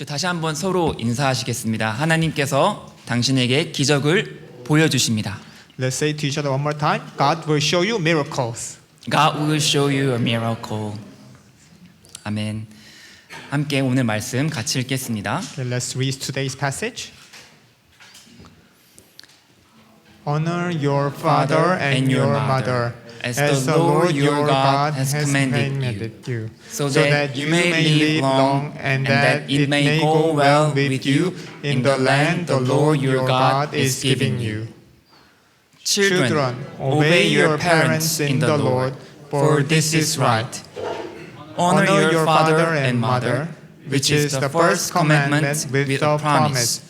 다시 한번 서로 인사하시겠습니다. 하나님께서 당신에게 기적을 보여주십니다. Let's say to each other one more time. God will show you miracles. God will show you a miracle. 아멘. 함께 오늘 말씀 같이 읽겠습니다. Okay, let's read today's passage. Honor your father and your mother, as the Lord your God has commanded you, so that you may live long and that it may go well with you in the land the Lord your God is giving you. Children, obey your parents in the Lord, for this is right. Honor your father and mother, which is the first commandment with a promise,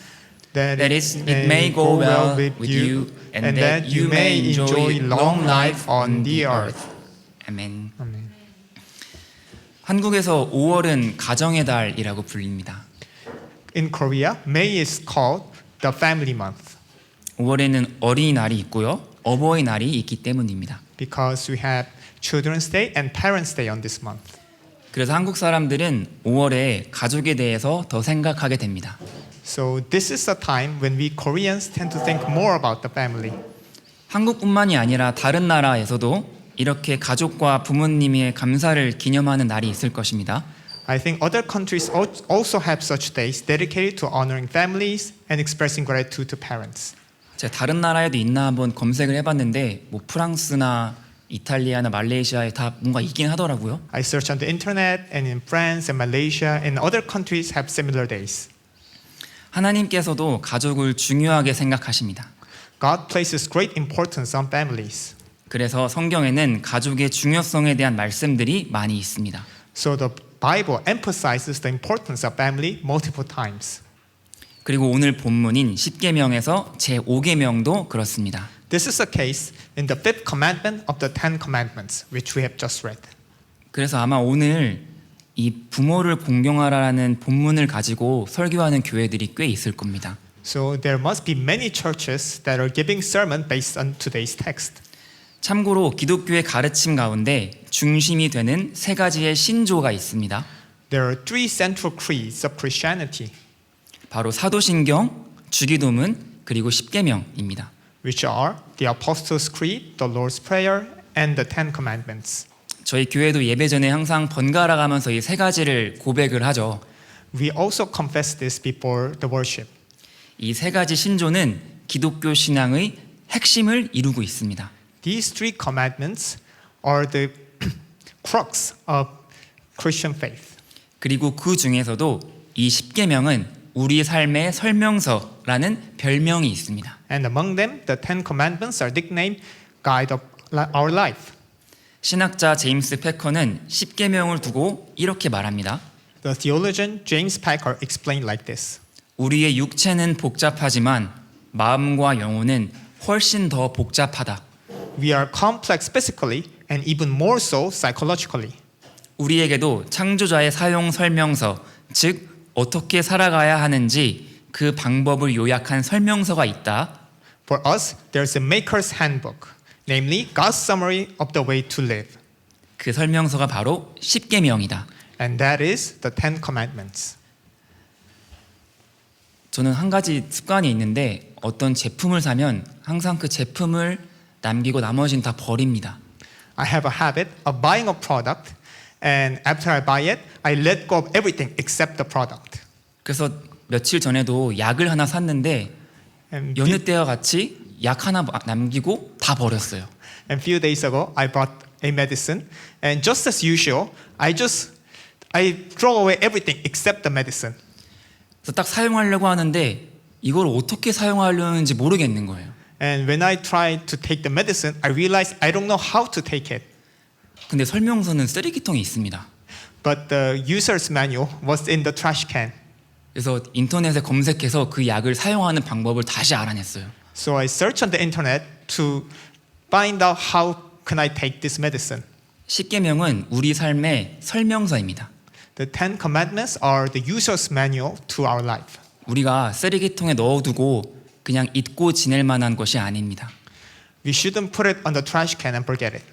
that it may go well with you and that you may enjoy long life on the earth. 아멘. Amen. 한국에서 5월은 가정의 달이라고 불립니다. In Korea, May is called the family month 5월에는 어린이날이 있고요. 어버이날이 있기 때문입니다. because we have Children's Day and Parents' Day on this month. 그래서 한국 사람들은 5월에 가족에 대해서 더 생각하게 됩니다. So this is a time when we Koreans tend to think more about the family. 한국뿐만이 아니라 다른 나라에서도 이렇게 가족과 부모님의 감사를 기념하는 날이 있을 것입니다. I think other countries also have such days dedicated to honoring families and expressing gratitude to parents. 제가 다른 나라에도 있나 한번 검색을 해봤는데 뭐 프랑스나 이탈리아나 말레이시아에 다 뭔가 있긴 하더라고요. I searched on the internet and in France and Malaysia and other countries have similar days. 하나님께서도 가족을 중요하게 생각하십니다. God places great importance on families. 그래서 성경에는 가족의 중요성에 대한 말씀들이 많이 있습니다. So the Bible emphasizes the importance of family multiple times. 그리고 오늘 본문인 십계명에서 제5계명도 그렇습니다. This is a case in the fifth commandment of the Ten Commandments, which we have just read. 그래서 아마 오늘 이 부모를 공경하라는 본문을 가지고 설교하는 교회들이 꽤 있을 겁니다. So there must be many churches that are giving sermon based on today's text. 참고로 기독교의 가르침 가운데 중심이 되는 세 가지의 신조가 있습니다. There are three central creeds of Christianity, 바로 사도신경, 주기도문, 그리고 십계명입니다. which are the Apostles' Creed, the Lord's Prayer, and the Ten Commandments. 저희 교회도 예배 전에 항상 번갈아 가면서 이 세 가지를 고백을 하죠. We also confess this before the worship. 이 세 가지 신조는 기독교 신앙의 핵심을 이루고 있습니다. These three commandments are the crux of Christian faith. 그리고 그 중에서도 이 십계명은 우리 삶의 설명서라는 별명이 있습니다. And among them, the Ten Commandments are nicknamed Guide of Our Life. 신학자 제임스 패커는 십계명을 두고 이렇게 말합니다. The theologian James Packer explained like this. 우리의 육체는 복잡하지만 마음과 영혼은 훨씬 더 복잡하다. We are complex physically and even more so psychologically. 우리에게도 창조자의 사용 설명서, 즉 어떻게 살아가야 하는지 그 방법을 요약한 설명서가 있다. For us, there's a maker's handbook, namely God's summary of the way to live. 그 설명서가 바로 십계명이다. And that is the Ten Commandments. 저는 한 가지 습관이 있는데 어떤 제품을 사면 항상 그 제품을 남기고 나머지는 다 버립니다. I have a habit of buying a product, and after I buy it, I let go of everything except the product. 그래서 며칠 전에도 약을 하나 샀는데 And 여느 때와 같이 약 하나 남기고 다 버렸어요. few days ago, I bought a medicine, and just as usual, I throw away everything except the medicine. 그래서 딱 사용하려고 하는데 이걸 어떻게 사용하려는지 모르겠는 거예요. And when I tried to take the medicine, I realized I don't know how to take it. 근데 설명서는 쓰레기통에 있습니다. But the user's manual was in the trash can. 그래서 인터넷에 검색해서 그 약을 사용하는 방법을 다시 알아냈어요. So I searched on the internet to find out how can I take this medicine. 십계명은 우리 삶의 설명서입니다. The Ten Commandments are the user's manual to our life. 우리가 쓰레기통에 넣어두고 그냥 잊고 지낼 만한 것이 아닙니다. We shouldn't put it on the trash can and forget it.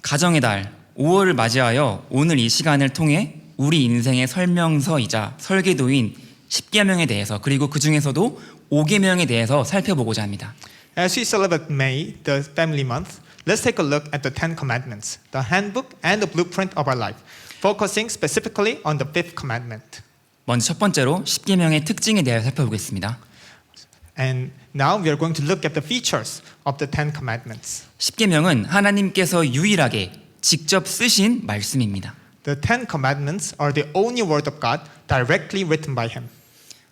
가정의 달 5월을 맞이하여 오늘 이 시간을 통해 우리 인생의 설명서이자 설계도인 10계명에 대해서 그리고 그 중에서도 5계명에 대해서 살펴보고자 합니다. As we celebrate May, the family month, let's take a look at the Ten Commandments, the handbook and the blueprint of our life, focusing specifically on the fifth commandment. 먼저 첫 번째로 10계명의 특징에 대해 살펴보겠습니다. And now we are going to look at the features of the Ten Commandments. 10계명은 하나님께서 유일하게 직접 쓰신 말씀입니다. The Ten Commandments are the only word of God directly written by Him.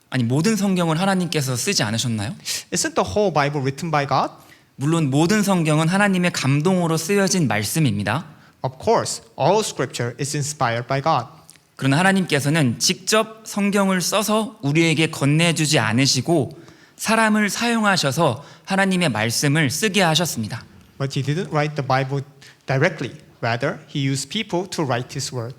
아니 모든 성경을 하나님께서 쓰지 않으셨나요? Isn't the whole Bible written by God? 물론 모든 성경은 하나님의 감동으로 쓰여진 말씀입니다. Of course, all Scripture is inspired by God. 그러나 하나님께서는 직접 성경을 써서 우리에게 건네주지 않으시고 사람을 사용하셔서 하나님의 말씀을 쓰게 하셨습니다. But He didn't write the Bible directly. Rather, He used people to write His word.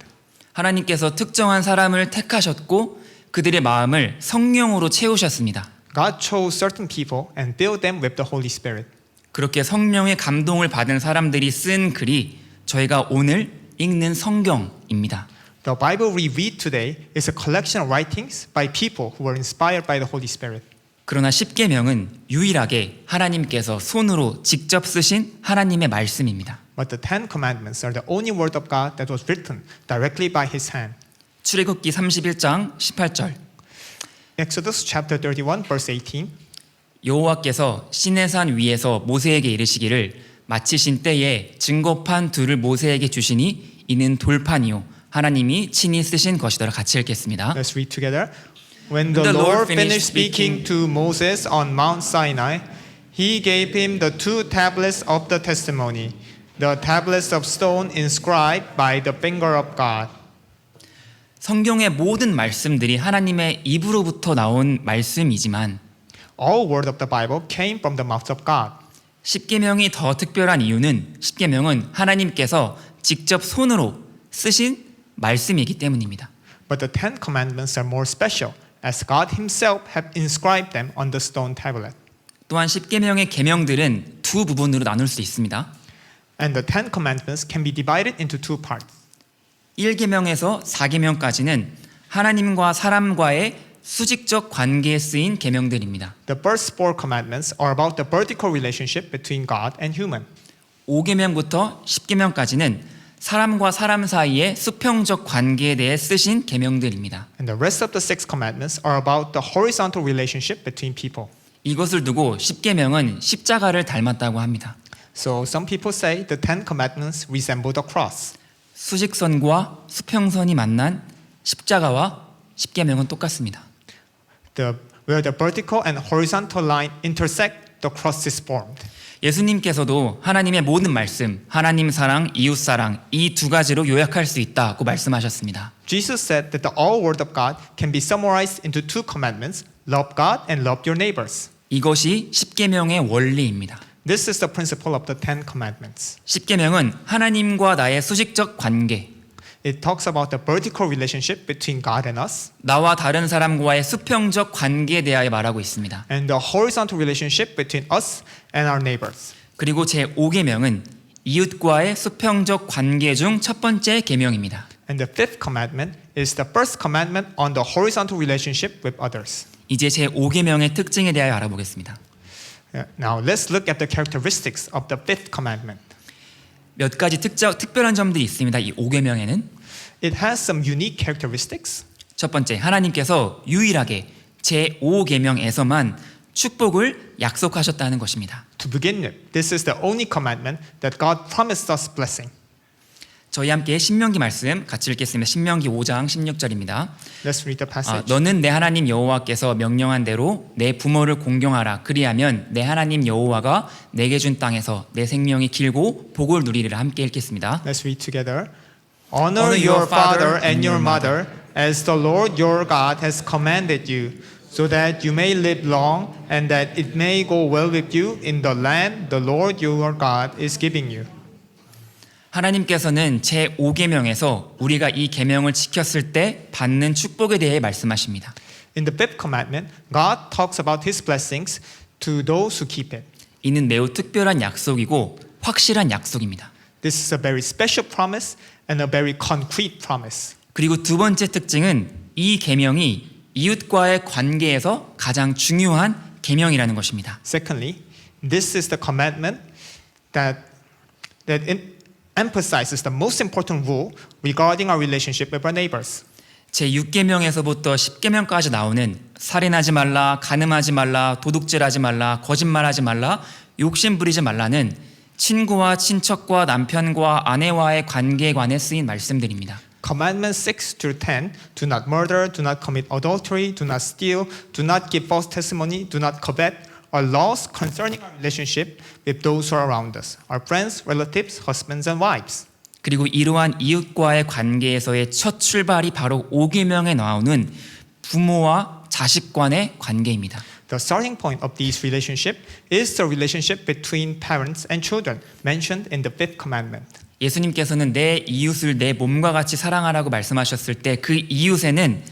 하나님께서 특정한 사람을 택하셨고 그들의 마음을 성령으로 채우셨습니다. God chose certain people and filled them with the Holy Spirit. 그렇게 성령의 감동을 받은 사람들이 쓴 글이 저희가 오늘 읽는 성경입니다. The Bible we read today is a collection of writings by people who were inspired by the Holy Spirit. 그러나 10계명은 유일하게 하나님께서 손으로 직접 쓰신 하나님의 말씀입니다. But the Ten Commandments are the only word of God that was written directly by His hand. 출애굽기 31장 18절 Exodus chapter 31, verse 18. 여호와께서 시내산 위에서 모세에게 이르시기를 마치신 때에 증거판 둘을 모세에게 주시니 이는 돌판이요 하나님이 친히 쓰신 것이더라. 같이 읽겠습니다. Let's read together. When the Lord finished speaking to Moses on Mount Sinai, He gave him the two tablets of the testimony, the tablets of stone inscribed by the finger of God. 성경의 모든 말씀들이 하나님의 입으로부터 나온 말씀이지만 All word of the Bible came from the mouth of God. 10계명이 더 특별한 이유는 10계명은 하나님께서 직접 손으로 쓰신 말씀이기 때문입니다. But the Ten Commandments are more special, as God Himself have inscribed them on the stone tablet. 또한 10계명의 계명들은 두 부분으로 나눌 수 있습니다. And the Ten Commandments can be divided into two parts. 1계명에서 4계명까지는 하나님과 사람과의 수직적 관계에 쓰인 계명들입니다. The first four commandments are about the vertical relationship between God and human. 5계명부터 10계명까지는 사람과 사람 사이의 수평적 관계에 대해 쓰신 계명들입니다. And the rest of the six commandments are about the horizontal relationship between people. 이것을 두고 10계명은 십자가를 닮았다고 합니다. So some people say the Ten Commandments resemble the cross. 수직선과 수평선이 만난 십자가와 10계명은 똑같습니다. Where the vertical and horizontal line intersect, the cross is formed. 예수님께서도 하나님의 모든 말씀, 하나님 사랑, 이웃 사랑 이 두 가지로 요약할 수 있다고 말씀하셨습니다. Jesus said that the all word of God can be summarized into two commandments, love God and love your neighbors. 이것이 10계명의 원리입니다. This is the principle of the Ten Commandments. 10계명은 하나님과 나의 수직적 관계, It talks about the vertical relationship between God and us, 나와 다른 사람과의 수평적 관계에 대하여 말하고 있습니다. and the horizontal relationship between us and our neighbors. 그리고 제5계명은 이웃과의 수평적 관계 중 첫 번째 계명입니다. And the fifth commandment is the first commandment on the horizontal relationship with others. 이제 제5계명의 특징에 대하여 알아보겠습니다. Now let's look at the characteristics of the fifth commandment. 몇 가지 특별한 점들이 있습니다. 이 5계명에는 It has some unique characteristics. 첫 번째, 하나님께서 유일하게 제5계명에서만 축복을 약속하셨다는 것입니다. To begin with, this is the only commandment that God promised us blessing. 저희 함께 신명기 말씀 같이 읽겠습니다. 신명기 5장 16절입니다. Let's read the passage. 너는 내 하나님 여호와께서 명령한 대로 내 부모를 공경하라. 그리하면 내 하나님 여호와가 내게 준 땅에서 내 생명이 길고 복을 누리리라. 함께 읽겠습니다. Let's read together. Honor your father and your mother as the Lord your God has commanded you, so that you may live long and that it may go well with you in the land the Lord your God is giving you. 하나님께서는 제5계명에서 우리가 이 계명을 지켰을 때 받는 축복에 대해 말씀하십니다. In the fifth commandment, God talks about His blessings to those who keep it. 이는 매우 특별한 약속이고 확실한 약속입니다. This is a very special promise and a very concrete promise. 그리고 두 번째 특징은 이 계명이 이웃과의 관계에서 가장 중요한 계명이라는 것입니다. Secondly, this is the commandment that emphasizes the most important rule regarding our relationship with our neighbors. 제 6계명에서부터 10계명까지 나오는 살인하지 말라, 간음하지 말라, 도둑질하지 말라, 거짓말하지 말라, 욕심 부리지 말라는 친구와 친척과 남편과 아내와의 관계에 관해 쓰인 말씀들입니다. Commandments 6 through 10, do not murder, do not commit adultery, do not steal, do not give false testimony, do not covet, are laws concerning our relationship with those who are around us, our friends, relatives, husbands and wives. 그리고 이러한 이웃과의 관계에서의 첫 출발이 바로 5계명에 나오는 부모와 자식 간의 관계입니다. The starting point of this relationship is the relationship between parents and children mentioned in the fifth commandment. 예수님께서는 내 이웃을 내 몸과 같이 사랑하라고 말씀하셨을 때 그 이웃에는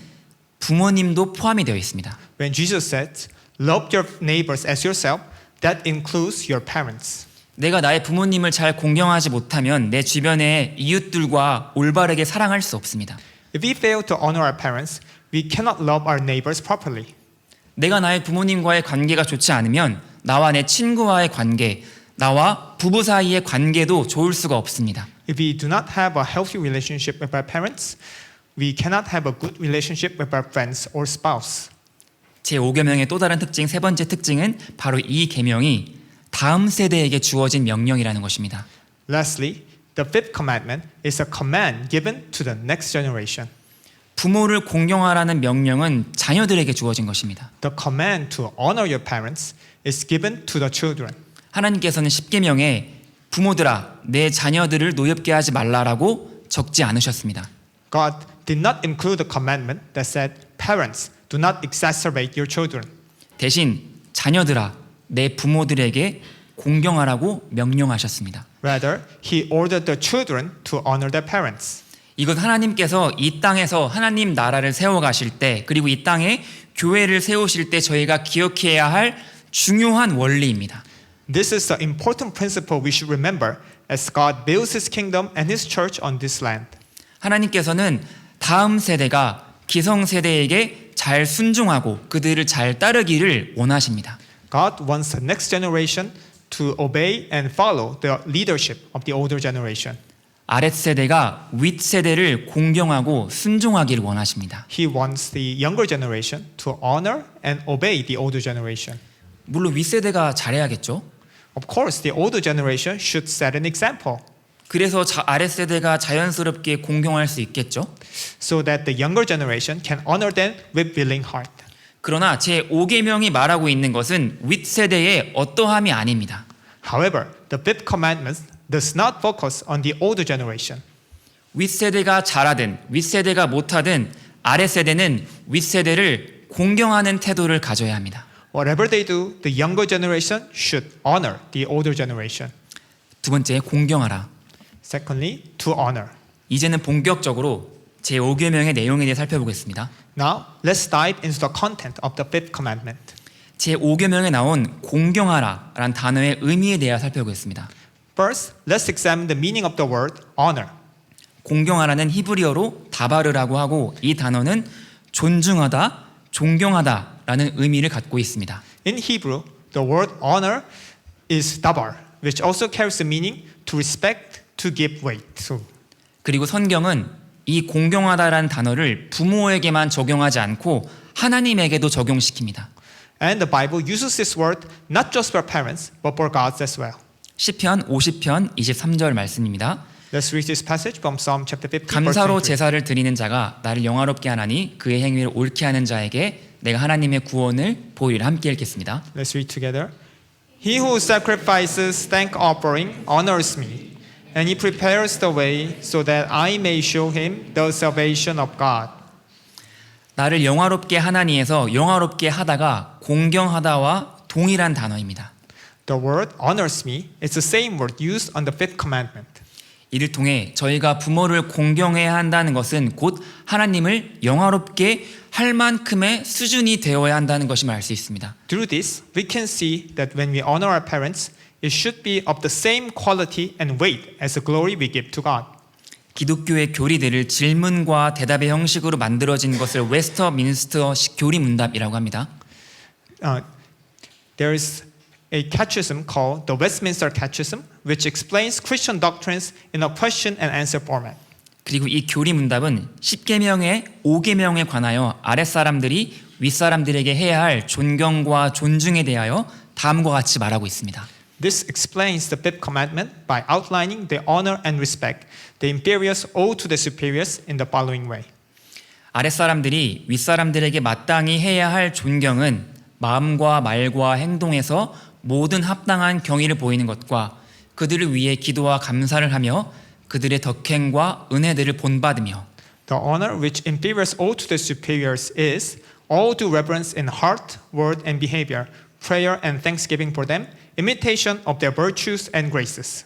부모님도 포함이 되어 있습니다. When Jesus said, love your neighbors as yourself, that includes your parents. 내가 나의 부모님을 잘 공경하지 못하면 내 주변의 이웃들과 올바르게 사랑할 수 없습니다. If we fail to honor our parents, we cannot love our neighbors properly. 내가 나의 부모님과의 관계가 좋지 않으면 나와 내 친구와의 관계, 나와 부부 사이의 관계도 좋을 수가 없습니다. If we do not have a healthy relationship with our parents, we cannot have a good relationship with our friends or spouse. 제5계명의 또 다른 특징, 세 번째 특징은 바로 이 계명이 다음 세대에게 주어진 명령이라는 것입니다. Lastly, the fifth commandment is a command given to the next generation. 부모를 공경하라는 명령은 자녀들에게 주어진 것입니다. The command to honor your parents is given to the children. 하나님께서는 10계명에 부모들아 내 자녀들을 노엽게 하지 말라라고 적지 않으셨습니다. God did not include the commandment that said, parents, do not exacerbate your children. 대신 자녀들아 내 부모들에게 공경하라고 명령하셨습니다. Rather, he ordered the children to honor their parents. 이것 하나님께서 이 땅에서 하나님 나라를 세워가실 때 그리고 이 땅에 교회를 세우실 때 저희가 기억해야 할 중요한 원리입니다. This is the important principle we should remember as God builds his kingdom and his church on this land. 하나님께서는 다음 세대가 기성세대에게 잘 순종하고 그들을 잘 따르기를 원하십니다. God wants the next generation to obey and follow the leadership of the older generation. 아랫세대가 윗세대를 공경하고 순종하기를 원하십니다. He wants the younger generation to honor and obey the older generation. 물론 윗세대가 잘해야겠죠. Of course, the older generation should set an example 그래서 아랫세대가 자연스럽게 공경할 수 있겠죠. so that the younger generation can honor them with willing heart. 그러나 제5계명이 말하고 있는 것은 윗세대의 어떠함이 아닙니다. However, the fifth commandment does not focus on the older generation. 윗세대가 잘하든 윗세대가 못하든 아랫세대는 윗세대를 공경하는 태도를 가져야 합니다. Whatever they do, the younger generation should honor the older generation. 두 번째, 공경하라. Secondly, to honor. 이제는 본격적으로 제5계명의 내용에 대해 살펴보겠습니다. Now, let's dive into the content of the fifth commandment. 제5계명에 나온 공경하라라는 단어의 의미에 대해 살펴보겠습니다. First, let's examine the meaning of the word honor. 공경하라는 히브리어로 다바르라고 하고 이 단어는 존중하다, 존경하다라는 의미를 갖고 있습니다. In Hebrew, the word honor is dabar, which also carries the meaning to respect, to give weight to. 그리고 성경은 이 공경하다라는 단어를 부모에게만 적용하지 않고 하나님에게도 적용시킵니다. And the Bible uses this word not just for parents, but for gods as well. 시편 50편 23절 말씀입니다. Let's read this passage from Psalm chapter 50, verse 감사로 23. 제사를 드리는 자가 나를 영화롭게 하나니 그의 행위를 옳게 하는 자에게 내가 하나님의 구원을 보이리라. 함께 읽겠습니다. Let's read together. He who sacrifices thank offering honors me, and he prepares the way so that I may show him the salvation of God. 나를 영화롭게 하나니에서 영화롭게 하다가 공경하다와 동일한 단어입니다. The word honors me is the same word used on the fifth commandment. 이를 통해 저희가 부모를 공경해야 한다는 것은 곧 하나님을 영화롭게 할 만큼의 수준이 되어야 한다는 것임을 알 수 있습니다. Through this, we can see that when we honor our parents, it should be of the same quality and weight as the glory we give to God. 기독교의 교리들을 질문과 대답의 형식으로 만들어진 것을 웨스터민스터식 교리 문답이라고 합니다. There's a catechism called the Westminster Catechism, which explains Christian doctrines in a question and answer format. 그리고 이 교리 문답은 10계명의 5계명에 관하여 아랫사람들이 윗사람들에게 해야 할 존경과 존중에 대하여 다음과 같이 말하고 있습니다. This explains the fifth commandment by outlining the honor and respect the inferiors owe to the superiors in the following way. 아랫사람들이 윗사람들에게 마땅히 해야 할 존경은 마음과 말과 행동에서 모든 합당한 경의를 보이는 것과 그들을 위해 기도와 감사를 하며 그들의 덕행과 은혜들을 본받으며 The honor which inferiors owe to the superiors is all due reverence in heart, word, and behavior, prayer and thanksgiving for them, imitation of their virtues and graces.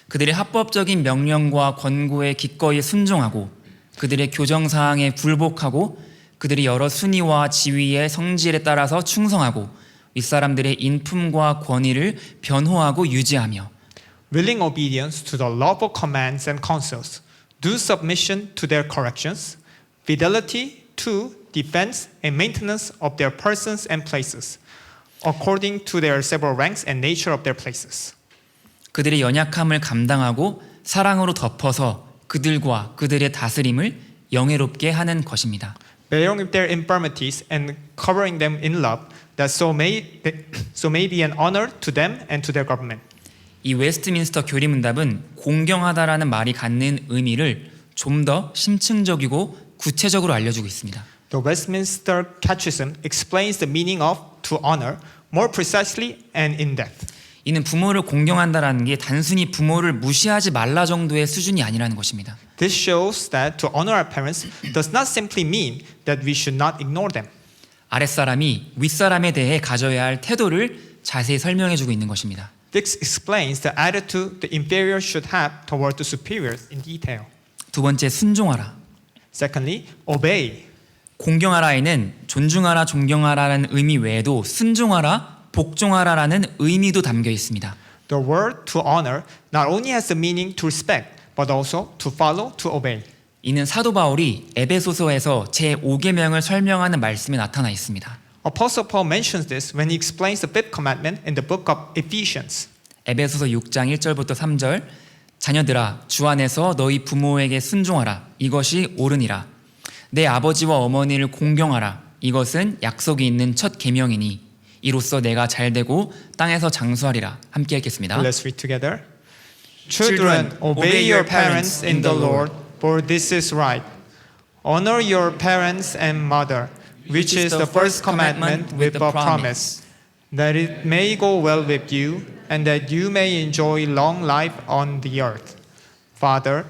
그들의 합법적인 명령과 권고에 기꺼이 순종하고 그들의 교정사항에 굴복하고 그들의 여러 순위와 지위의 성질에 따라서 충성하고 윗사람들의 인품과 권위를 변호하고 유지하며 Willing obedience to the lawful commands and counsels, due submission to their corrections, fidelity to defense and maintenance of their persons and places, according to their several ranks and nature of their places. 그들의 연약함을 감당하고 사랑으로 덮어서 그들과 그들의 다스림을 영예롭게 하는 것입니다. Bearing with their infirmities and covering them in love, that so may be an honor to them and to their government. 이 웨스트민스터 교리 문답은 공경하다라는 말이 갖는 의미를 좀 더 심층적이고 구체적으로 알려주고 있습니다. The Westminster Catechism explains the meaning of to honor more precisely and in depth. 이는 부모를 공경한다라는 게 단순히 부모를 무시하지 말라 정도의 수준이 아니라는 것입니다. This shows that to honor our parents does not simply mean that we should not ignore them. 아랫사람이 윗사람에 대해 가져야 할 태도를 자세히 설명해주고 있는 것입니다. This explains the attitude the inferiors should have toward the superiors in detail. 두 번째, 순종하라. Secondly, obey. 공경하라에는 존중하라, 존경하라라는 의미 외에도 순종하라, 복종하라라는 의미도 담겨 있습니다. The word to honor not only has the meaning to respect, but also to follow, to obey. 이는 사도 바울이 에베소서에서 제5계명을 설명하는 말씀에 나타나 있습니다. Apostle Paul mentions this when he explains the fifth commandment in the book of Ephesians. 에베소서 6장 1절부터 3절 자녀들아 주 안에서 너희 부모에게 순종하라 이것이 옳으니라 내 아버지와 어머니를 공경하라 이것은 약속이 있는 첫 계명이니 이로써 내가 잘되고 땅에서 장수하리라. 함께 읽겠습니다. Let's read together. Children, obey your parents in the Lord, for this is right. Honor your parents and mother, which is the first commandment with a promise, that it may go well with you, and that you may enjoy long life on the earth. Father,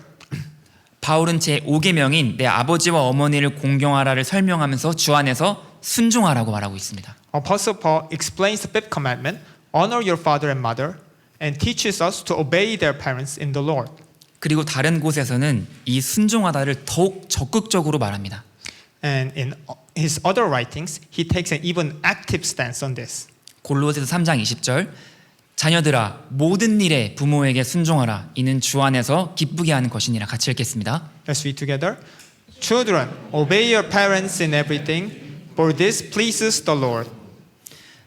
바울은 제5계명인 내 아버지와 어머니를 공경하라를 설명하면서 주 안에서 순종하라고 말하고 있습니다. Apostle Paul explains the fifth commandment, honor your father and mother, and teaches us to obey their parents in the Lord. 그리고 다른 곳에서는 이 순종하다를 더욱 적극적으로 말합니다. And in his other writings, he takes an even active stance on this. 골로새서 3장 20절 자녀들아 모든 일에 부모에게 순종하라 이는 주 안에서 기쁘게 하는 것이니라. 같이 읽겠습니다. Let's read together. Children, obey your parents in everything, for this pleases the Lord.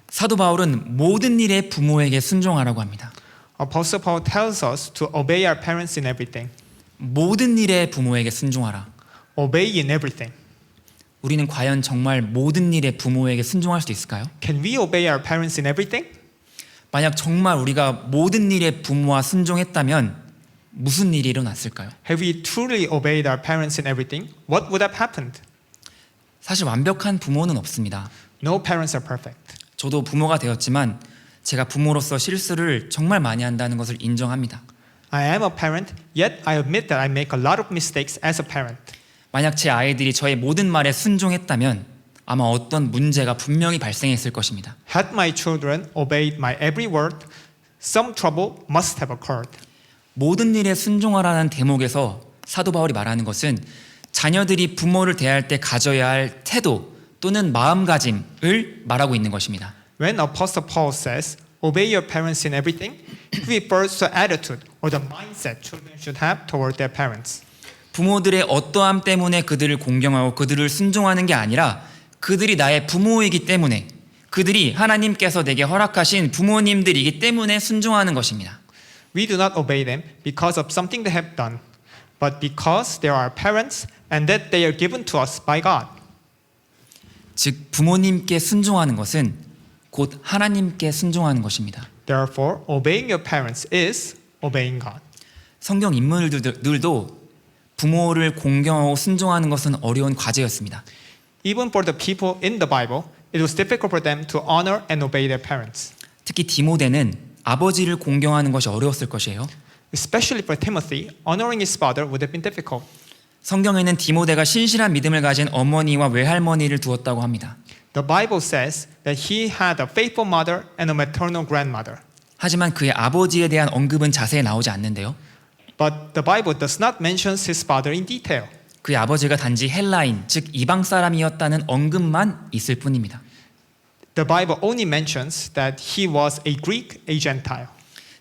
사도 바울은 모든 일에 부모에게 순종하라고 합니다. Apostle Paul tells us to obey our parents in everything. 모든 일에 부모에게 순종하라. Obey in everything. 우리는 과연 정말 모든 일에 부모에게 순종할 수 있을까요? Can we obey our parents in everything? 만약 정말 우리가 모든 일에 부모와 순종했다면 무슨 일이 일어났을까요? Have we truly obeyed our parents in everything? What would have happened? 사실 완벽한 부모는 없습니다. No parents are perfect. 저도 부모가 되었지만 제가 부모로서 실수를 정말 많이 한다는 것을 인정합니다. I am a parent, yet I admit that I make a lot of mistakes as a parent. 만약 제 아이들이 저의 모든 말에 순종했다면 아마 어떤 문제가 분명히 발생했을 것입니다. Had my children obeyed my every word, some trouble must have occurred. 모든 일에 순종하라는 대목에서 사도 바울이 말하는 것은 자녀들이 부모를 대할 때 가져야 할 태도 또는 마음가짐을 말하고 있는 것입니다. When Apostle Paul says, obey your parents in everything, he refers to attitude or the mindset children should have toward their parents. 부모들의 어떠함 때문에 그들을 공경하고 그들을 순종하는 게 아니라 그들이 나의 부모이기 때문에 그들이 하나님께서 내게 허락하신 부모님들이기 때문에 순종하는 것입니다. We do not obey them because of something they have done, but because they are our parents and that they are given to us by God. 즉 부모님께 순종하는 것은 곧 하나님께 순종하는 것입니다. Therefore, obeying your parents is obeying God. 성경 인물들도 부모를 공경하고 순종하는 것은 어려운 과제였습니다. Even for the people in the Bible, it was difficult for them to honor and obey their parents. 특히 디모데는 아버지를 공경하는 것이 어려웠을 것이에요. Especially for Timothy, honoring his father would have been difficult. 성경에는 디모데가 신실한 믿음을 가진 어머니와 외할머니를 두었다고 합니다. The Bible says that he had a faithful mother and a maternal grandmother. 하지만 그의 아버지에 대한 언급은 자세히 나오지 않는데요. But the Bible does not mention his father in detail. 그의 아버지가 단지 헬라인, 즉 이방 사람이었다는 언급만 있을 뿐입니다. The Bible only mentions that he was a Greek, a Gentile.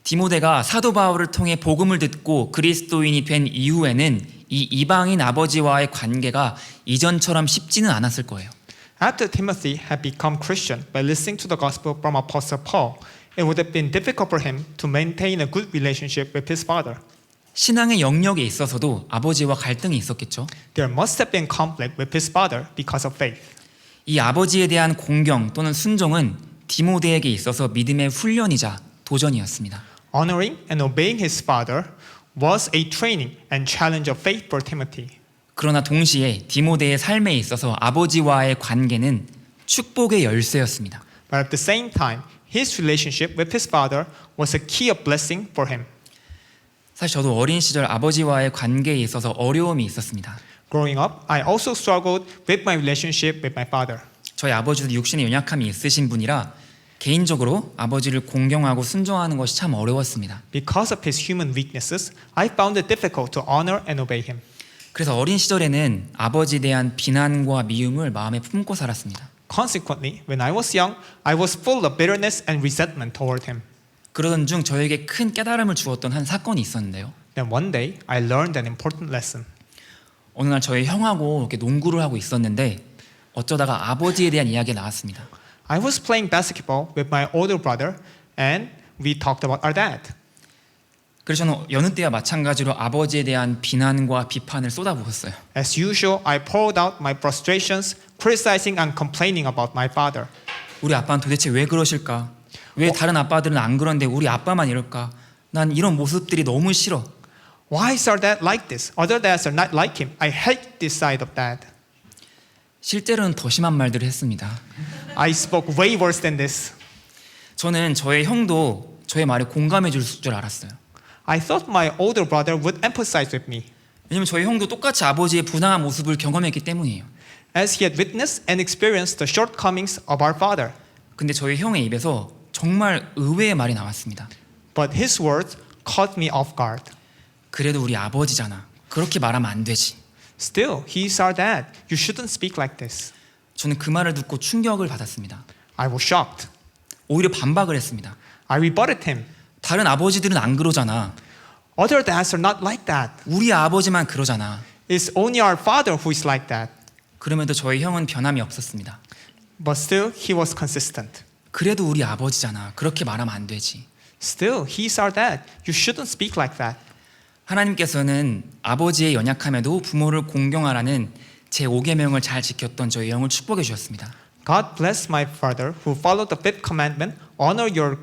디모데가 사도 바울을 통해 복음을 듣고 그리스도인이 된 이후에는 이 이방인 아버지와의 관계가 이전처럼 쉽지는 않았을 거예요. After Timothy had become Christian by listening to the gospel from Apostle Paul, it would have been difficult for him to maintain a good relationship with his father. 신앙의 영역에 있어서도 아버지와 갈등이 있었겠죠. There must have been conflict with his father because of faith. 이 아버지에 대한 공경 또는 순종은 디모데에게 있어서 믿음의 훈련이자 도전이었습니다. Honoring and obeying his father was a training and challenge of faith for Timothy. 그러나 동시에 디모데의 삶에 있어서 아버지와의 관계는 축복의 열쇠였습니다. But at the same time, his relationship with his father was a key of blessing for him. 사실 저도 어린 시절 아버지와의 관계에 있어서 어려움이 있었습니다. Growing up, I also struggled with my relationship with my father. 저희 아버지도 육신의 연약함이 있으신 분이라 개인적으로 아버지를 공경하고 순종하는 것이 참 어려웠습니다. Because of his human weaknesses, I found it difficult to honor and obey him. 그래서 어린 시절에는 아버지에 대한 비난과 미움을 마음에 품고 살았습니다. Consequently, when I was young, I was full of bitterness and resentment toward him. 그러던 중 저에게 큰 깨달음을 주었던 한 사건이 있었는데요. Then one day, I learned an important lesson. 어느 날 저희 형하고 이렇게 농구를 하고 있었는데 어쩌다가 아버지에 대한 이야기가 나왔습니다. I was playing basketball with my older brother, and we talked about our dad. 그래서 저는 여느 때와 마찬가지로 아버지에 대한 비난과 비판을 쏟아부었어요. As usual, I poured out my frustrations, criticizing and complaining about my father. 우리 아빠는 도대체 왜 그러실까? 왜 다른 아빠들은 안 그런데 우리 아빠만 이럴까? 난 이런 모습들이 너무 싫어. Why is our dad like this? Other dads are not like him. I hate this side of dad. 실제로는 더 심한 말들을 했습니다. I spoke way worse than this. 저는 저의 형도 저의 말에 공감해 줄 줄 알았어요. I thought my older brother would empathize with me, 왜냐면 저희 형도 똑같이 아버지의 부당한 모습을 경험했기 때문이에요. as he had witnessed and experienced the shortcomings of our father. 근데 저희 형의 입에서 정말 의외의 말이 나왔습니다. But his words caught me off guard. 그래도 우리 아버지잖아. 그렇게 말하면 안 되지. Still, he's our dad. You shouldn't speak like this. 저는 그 말을 듣고 충격을 받았습니다. I was shocked. 오히려 반박을 했습니다. I rebutted him. 다른 아버지들은 안 그러잖아. Other dads are not like that. 우리 아버지만 그러잖아. It's only our father who is like that. 그럼에도 저희 형은 변함이 없었습니다. But still, he was consistent. 그래도 우리 아버지잖아. 그렇게 말하면 안 되지. Still, he's our dad. You shouldn't speak like that. 하나님께서는 아버지의 연약함에도 부모를 공경하라는 제5계명을 잘 지켰던 저희 형을 축복해 주셨습니다. God bless my father who followed the fifth commandment, honor your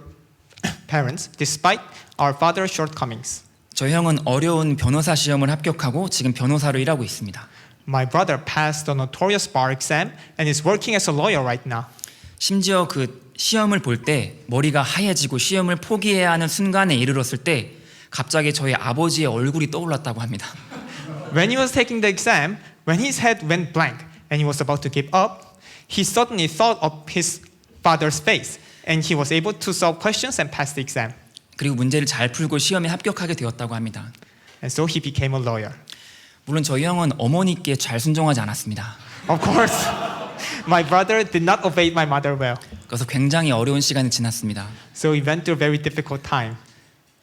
parents despite our father's shortcomings. 저희 형은 어려운 변호사 시험을 합격하고 지금 변호사로 일하고 있습니다. My brother passed the notorious bar exam and is working as a lawyer right now. 심지어 그 시험을 볼 때 머리가 하얘지고 시험을 포기해야 하는 순간에 이르렀을 때 갑자기 저희 아버지의 얼굴이 떠올랐다고 합니다. When he was taking the exam, when his head went blank and he was about to give up, he suddenly thought of his father's face and he was able to solve questions and pass the exam. 그리고 문제를 잘 풀고 시험에 합격하게 되었다고 합니다. And so he became a lawyer. 물론 저희 형은 어머니께 잘 순종하지 않았습니다. Of course, my brother did not obey my mother well. 그래서 굉장히 어려운 시간이 지났습니다. So he went through a very difficult time.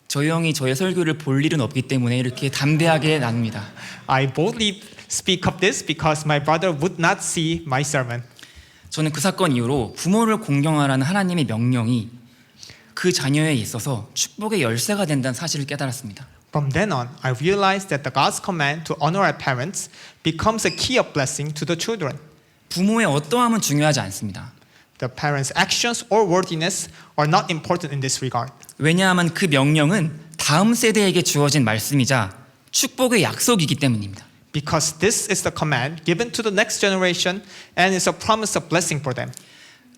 저희 형이 저의 설교를 볼 일은 없기 때문에 이렇게 담대하게 나눕니다. I boldly speak of this because my brother would not see my sermon. 저는 그 사건 이후로 부모를 공경하라는 하나님의 명령이 그 자녀에 있어서 축복의 열쇠가 된다는 사실을 깨달았습니다. From then on, I realized that the God's command to honor our parents becomes a key of blessing to the children. 부모의 어떠함은 중요하지 않습니다. The parents' actions or worthiness are not important in this regard. 왜냐하면 그 명령은 다음 세대에게 주어진 말씀이자 축복의 약속이기 때문입니다. Because this is the command given to the next generation and is a promise of blessing for them.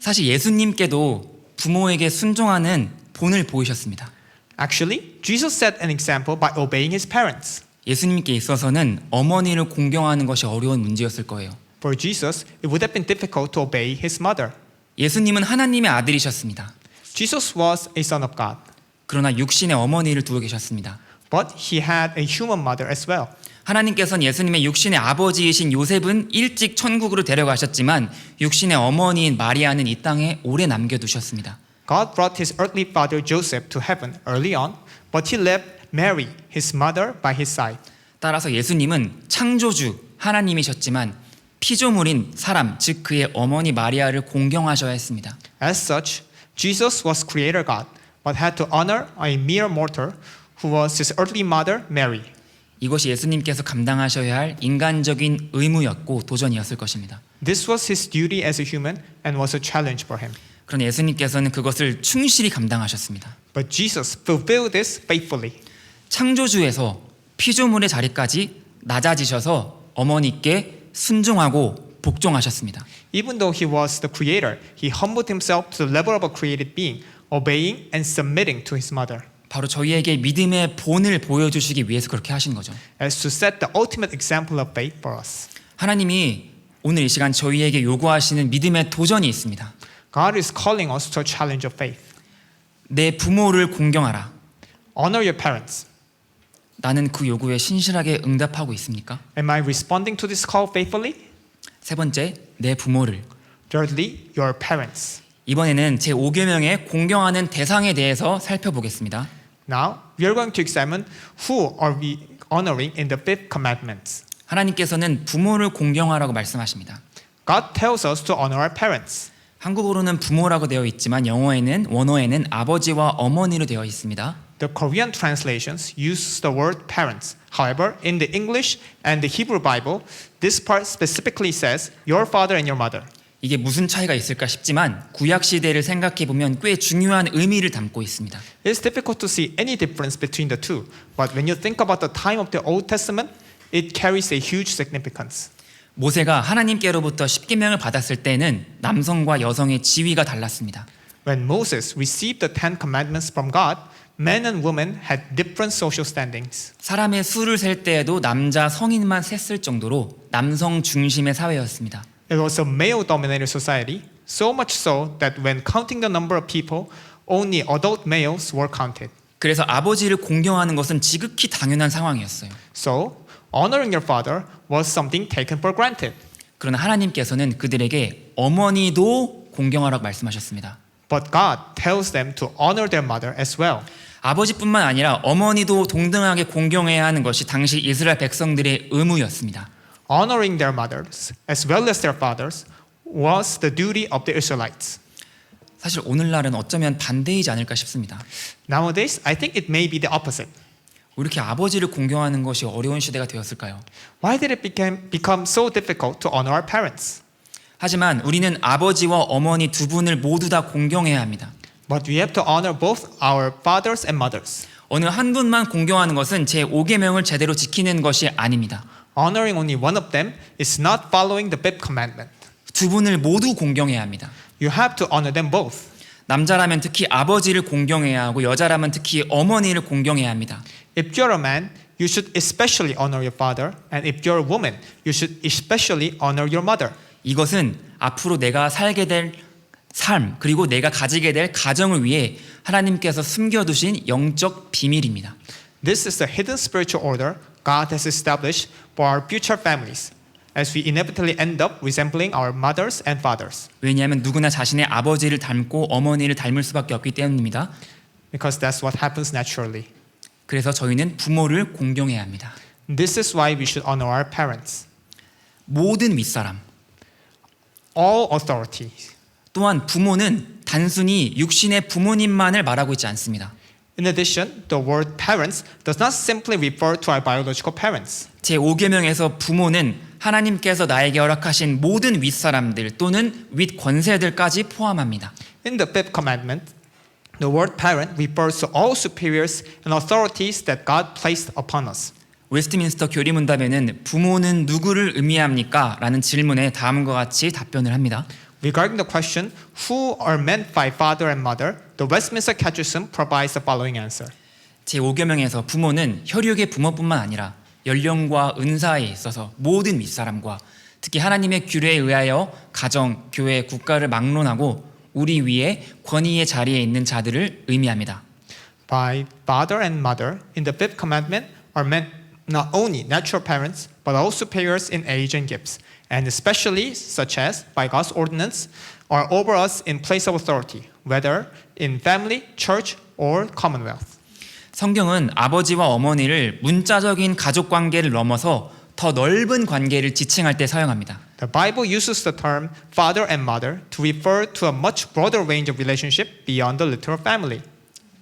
사실 예수님께도 부모에게 순종하는 본을 보이셨습니다. Actually, Jesus set an example by obeying his parents. 예수님께 있어서는 어머니를 공경하는 것이 어려운 문제였을 거예요. For Jesus, it would have been difficult to obey his mother. 예수님은 하나님의 아들이셨습니다. Jesus was a son of God, 그러나 육신의 어머니를 두고 계셨습니다. but he had a human mother as well. 하나님께서는 예수님의 육신의 아버지이신 요셉은 일찍 천국으로 데려가셨지만 육신의 어머니인 마리아는 이 땅에 오래 남겨두셨습니다. God brought his earthly father Joseph to heaven early on, but he left Mary, his mother, by his side. 따라서 예수님은 창조주 하나님이셨지만 피조물인 사람, 즉 그의 어머니 마리아를 공경하셔야 했습니다. As such, Jesus was creator God, but had to honor a mere mortal who was his earthly mother, Mary. 이것이 예수님께서 감당하셔야 할 인간적인 의무였고 도전이었을 것입니다. This was his duty as a human and was a challenge for him. 그러나 예수님께서는 그것을 충실히 감당하셨습니다. But Jesus fulfilled this faithfully. 창조주에서 피조물의 자리까지 낮아지셔서 어머니께 순종하고 복종하셨습니다. Even though he was the creator, he humbled himself to the level of a created being, obeying and submitting to his mother. 바로 저희에게 믿음의 본을 보여주시기 위해서 그렇게 하신 거죠. As to set the ultimate example of faith for us. 하나님이 오늘 이 시간 저희에게 요구하시는 믿음의 도전이 있습니다. God is calling us to a challenge of faith. 내 부모를 공경하라. Honor your parents. 나는 그 요구에 신실하게 응답하고 있습니까? Am I responding to this call faithfully? 세 번째, 내 부모를. Thirdly, your parents. 이번에는 제5계명의 공경하는 대상에 대해서 살펴보겠습니다. Now, we are going to examine who are we honoring in the fifth commandment. 하나님께서는 부모를 공경하라고 말씀하십니다. God tells us to honor our parents. 한국어로는 부모라고 되어 있지만 원어에는 아버지와 어머니로 되어 있습니다. The Korean translations use the word parents. However, in the English and the Hebrew Bible, this part specifically says your father and your mother. 이게 무슨 차이가 있을까 싶지만 구약 시대를 생각해 보면 꽤 중요한 의미를 담고 있습니다. It's difficult to see any difference between the two, but when you think about the time of the Old Testament, it carries a huge significance. 모세가 하나님께로부터 십계명을 받았을 때는 남성과 여성의 지위가 달랐습니다. When Moses received the Ten Commandments from God, men and women had different social standings. 사람의 수를 셀 때에도 남자 성인만 셌을 정도로 남성 중심의 사회였습니다. It was a male-dominated society, so much so that when counting the number of people, only adult males were counted. 그래서 아버지를 공경하는 것은 지극히 당연한 상황이었어요. So, honoring your father was something taken for granted. 그러나 하나님께서는 그들에게 어머니도 공경하라고 말씀하셨습니다. But God tells them to honor their mother as well. 아버지뿐만 아니라 어머니도 동등하게 공경해야 하는 것이 당시 이스라엘 백성들의 의무였습니다. Honoring their mothers as well as their fathers was the duty of the Israelites. 사실 오늘날은 어쩌면 반대이지 않을까 싶습니다. Nowadays, I think it may be the opposite. 왜 이렇게 아버지를 공경하는 것이 어려운 시대가 되었을까요? Why did it become so difficult to honor our parents? 하지만 우리는 아버지와 어머니 두 분을 모두 다 공경해야 합니다. But we have to honor both our fathers and mothers. 어느 한 분만 공경하는 것은 제5계명을 제대로 지키는 것이 아닙니다. Honoring only one of them is not following the fifth commandment. 두 분을 모두 공경해야 합니다. You have to honor them both. 남자라면 특히 아버지를 공경해야 하고 여자라면 특히 어머니를 공경해야 합니다. If you're a man, you should especially honor your father, and if you're a woman, you should especially honor your mother. 이것은 앞으로 내가 살게 될 삶 그리고 내가 가지게 될 가정을 위해 하나님께서 숨겨두신 영적 비밀입니다. This is the hidden spiritual order God has established for our future families, as we inevitably end up resembling our mothers and fathers. 왜냐하면 누구나 자신의 아버지를 닮고 어머니를 닮을 수밖에 없기 때문입니다. Because that's what happens naturally. 그래서 저희는 부모를 공경해야 합니다. This is why we should honor our parents. 모든 윗사람, All authority. 또한 부모는 단순히 육신의 부모님만을 말하고 있지 않습니다. In addition, the word parents does not simply refer to our biological parents. 제5계명에서 부모는 하나님께서 나에게 허락하신 모든 윗사람들 또는 윗권세들까지 포함합니다. In the fifth commandment, the word parent refers to all superiors and authorities that God placed upon us. 웨스트민스터 교리문답에는 부모는 누구를 의미합니까? 라는 질문에 다음과 같이 답변을 합니다. Regarding the question, who are meant by father and mother, the Westminster Catechism provides the following answer. 제5계명에서 부모는 혈육의 부모뿐만 아니라 연령과 은사에 있어서 모든 윗사람과 특히 하나님의 규례에 의하여 가정, 교회, 국가를 막론하고 우리 위에 권위의 자리에 있는 자들을 의미합니다. By father and mother in the fifth commandment are meant not only natural parents, but all superiors in age and gifts, and especially such as, by God's ordinance, are over us in place of authority, whether in family, church, or commonwealth. 성경은 아버지와 어머니를 문자적인 가족 관계를 넘어서 더 넓은 관계를 지칭할 때 사용합니다. The Bible uses the term father and mother to refer to a much broader range of relationship beyond the literal family.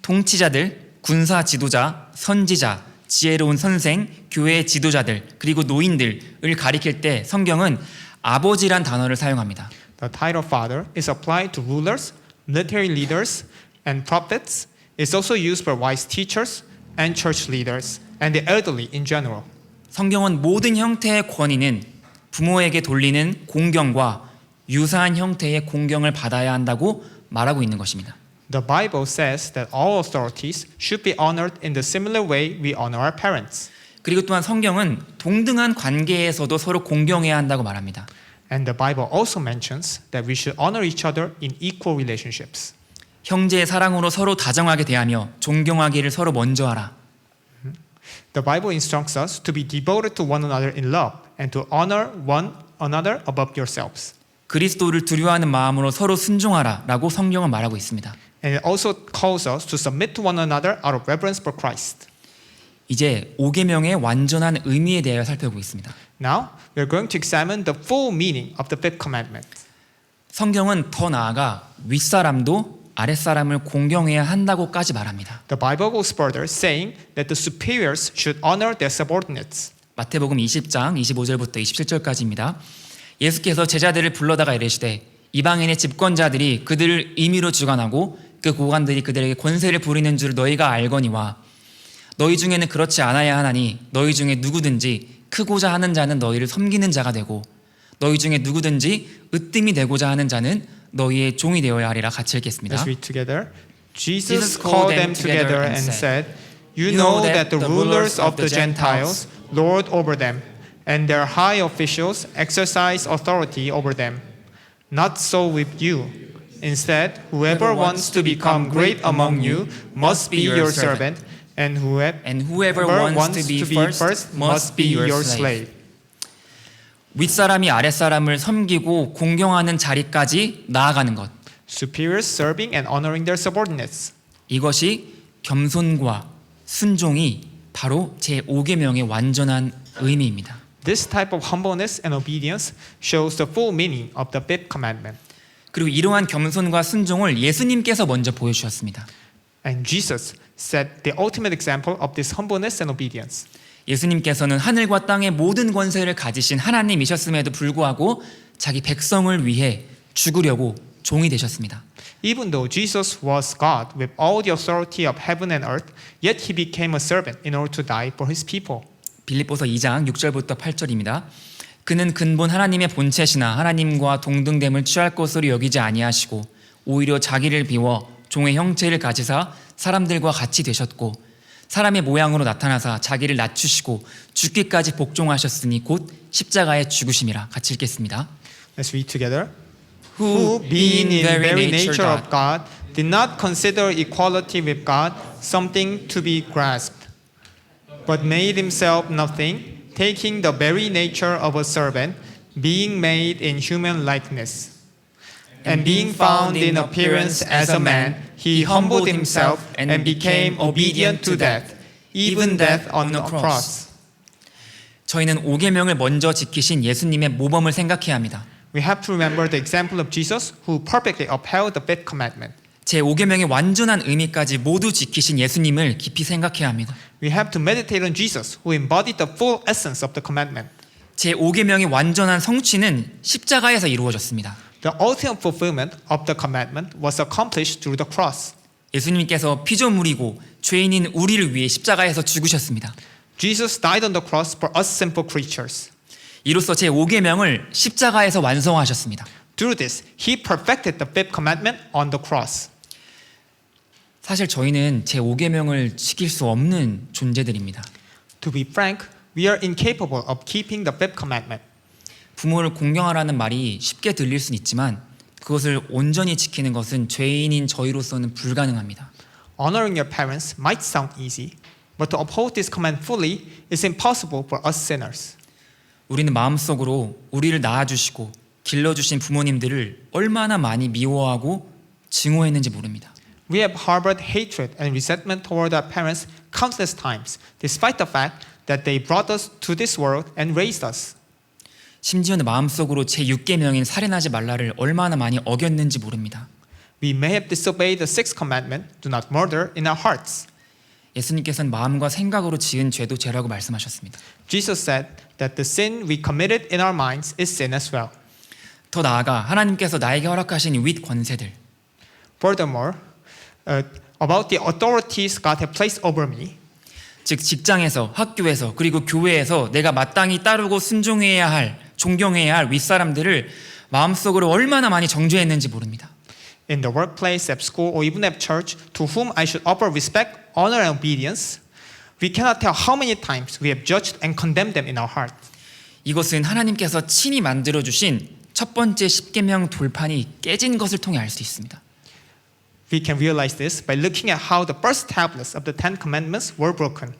통치자들, 군사 지도자, 선지자, 지혜로운 선생, 교회 지도자들, 그리고 노인들을 가리킬 때 성경은 아버지란 단어를 사용합니다. The title father is applied to rulers, military leaders, and prophets. It's also used for wise teachers and church leaders and the elderly in general. 성경은 모든 형태의 권위는 부모에게 돌리는 공경과 유사한 형태의 공경을 받아야 한다고 말하고 있는 것입니다. The Bible says that all authorities should be honored in the similar way we honor our parents. 그리고 또한 성경은 동등한 관계에서도 서로 공경해야 한다고 말합니다. And the Bible also mentions that we should honor each other in equal relationships. 형제의 사랑으로 서로 다정하게 대하며 존경하기를 서로 먼저 하라. The Bible instructs us to be devoted to one another in love and to honor one another above yourselves. 그리스도를 두려워하는 마음으로 서로 순종하라라고 성경은 말하고 있습니다. And it also calls us to submit to one another out of reverence for Christ. 이제 5계명의 완전한 의미에 대하여 살펴보겠습니다. Now, we're going to examine the full meaning of the fifth commandment. 성경은 더 나아가 윗사람도 아랫사람을 공경해야 한다고까지 말합니다. The Bible goes further, saying that the superiors should honor their subordinates. 마태복음 20장 25절부터 27절까지입니다. 예수께서 제자들을 불러다가 이르시되 이방인의 집권자들이 그들을 임의로 주관하고 그 고관들이 그들에게 권세를 부리는 줄 너희가 알거니와 너희 중에는 그렇지 않아야 하나니 너희 중에 누구든지 크고자 하는 자는 너희를 섬기는 자가 되고 너희 중에 누구든지 으뜸이 되고자 하는 자는 너희의 종이 되어야 하리라. 같이 읽겠습니다. Let's read together. Jesus called them together and said, You know that the rulers of the Gentiles lord over them, and their high officials exercise authority over them. Not so with you. Instead, whoever wants to become great among you must be your servant, and whoever wants to be first must be your slave. 윗사람이 아랫사람을 섬기고 공경하는 자리까지 나아가는 것. Superiors serving and honoring their subordinates. 이것이 겸손과 순종이 바로 제5계명의 완전한 의미입니다. This type of humbleness and obedience shows the full meaning of the fifth commandment. 그리고 이러한 겸손과 순종을 예수님께서 먼저 보여주셨습니다. And Jesus set the ultimate example of this humbleness and obedience. 예수님께서는 하늘과 땅의 모든 권세를 가지신 하나님이셨음에도 불구하고 자기 백성을 위해 죽으려고 종이 되셨습니다. Even though Jesus was God with all the authority of heaven and earth, yet he became a servant in order to die for his people. 빌립보서 2장 6절부터 8절입니다. 그는 근본 하나님의 본체시나 하나님과 동등됨을 취할 것으로 여기지 아니하시고 오히려 자기를 비워 종의 형체를 가지사 사람들과 같이 되셨고 사람의 모양으로 나타나사 자기를 낮추시고 죽기까지 복종하셨으니 곧 십자가에 죽으심이라. 같이 읽겠습니다. Let's read together. Who, being in very nature of God, did not consider equality with God something to be grasped, but made himself nothing, taking the very nature of a servant, being made in human likeness. And being found in appearance as a man, he humbled himself and became obedient to death, even death on the cross. 저희는 5계명을 먼저 지키신 예수님의 모범을 생각해야 합니다. We have to remember the example of Jesus who perfectly upheld the fifth commandment. 제 5계명의 완전한 의미까지 모두 지키신 예수님을 깊이 생각해야 합니다. We have to meditate on Jesus who embodied the full essence of the commandment. 제 5계명의 완전한 성취는 십자가에서 이루어졌습니다. The ultimate fulfillment of the commandment was accomplished through the cross. 예수님께서 피조물이고 죄인인 우리를 위해 십자가에서 죽으셨습니다. Jesus died on the cross for us simple creatures. 이로써 제 5계명을 십자가에서 완성하셨습니다. Through this, he perfected the fifth commandment on the cross. 사실 저희는 제 5계명을 지킬 수 없는 존재들입니다. To be frank, we are incapable of keeping the fifth commandment. 부모를 공경하라는 말이 쉽게 들릴 수는 있지만 그것을 온전히 지키는 것은 죄인인 저희로서는 불가능합니다. Honoring your parents might sound easy, but to uphold this command fully is impossible for us sinners. 우리는 마음속으로 우리를 낳아주시고 길러주신 부모님들을 얼마나 많이 미워하고 증오했는지 모릅니다. We have harbored hatred and resentment toward our parents countless times, despite the fact that they brought us to this world and raised us. 심지어는 마음속으로 제 6계명인 살인하지 말라를 얼마나 많이 어겼는지 모릅니다. We may have disobeyed the sixth commandment, do not murder, in our hearts. 예수님께서는 마음과 생각으로 지은 죄도 죄라고 말씀하셨습니다. Jesus said that the sin we committed in our minds is sin as well. 더 나아가 하나님께서 나에게 허락하신 윗 권세들, Furthermore, about the authorities God has placed over me, 즉 직장에서, 학교에서, 그리고 교회에서 내가 마땅히 따르고 순종해야 할, 존경해야 할 윗사람들을 마음속으로 얼마나 많이 정죄했는지 모릅니다. in the workplace, at school, or even at church, to whom I should offer respect, honor, and obedience, we cannot tell how many times we have judged and condemned them in our heart. 이것은 하나님께서 친히 만들어 주신 첫 번째 10계명 돌판이 깨진 것을 통해 알 수 있습니다. We can realize this by looking at how the first tablets of the Ten Commandments were broken.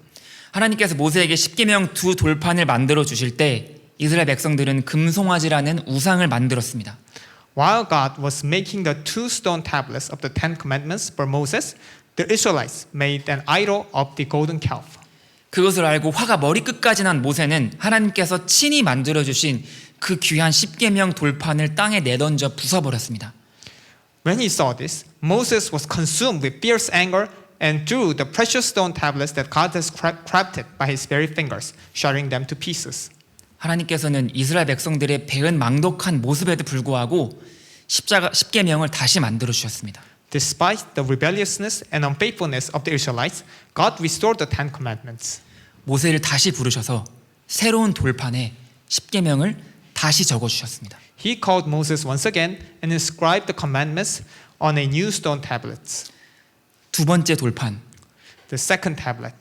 하나님께서 모세에게 10계명 두 돌판을 만들어 주실 때 이스라엘 백성들은 금송아지라는 우상을 만들었습니다. While God was making the two stone tablets of the Ten Commandments for Moses, the Israelites made an idol of the golden calf. 그것을 알고 화가 머리끝까지 난 모세는 하나님께서 친히 만들어 주신 그 귀한 10계명 돌판을 땅에 내던져 부숴버렸습니다. When he saw this, Moses was consumed with fierce anger and threw the precious stone tablets that God has crafted by his very fingers, shattering them to pieces. 하나님께서는 이스라엘 백성들의 배은망덕한 모습에도 불구하고 10계명을 다시 만들어 주셨습니다. Despite the rebelliousness and unfaithfulness of the Israelites, God restored the Ten Commandments. 모세를 다시 부르셔서 새로운 돌판에 10계명을 다시 적어 주셨습니다. He called Moses once again and inscribed the commandments on a new stone tablets. 두 번째 돌판, The second tablet.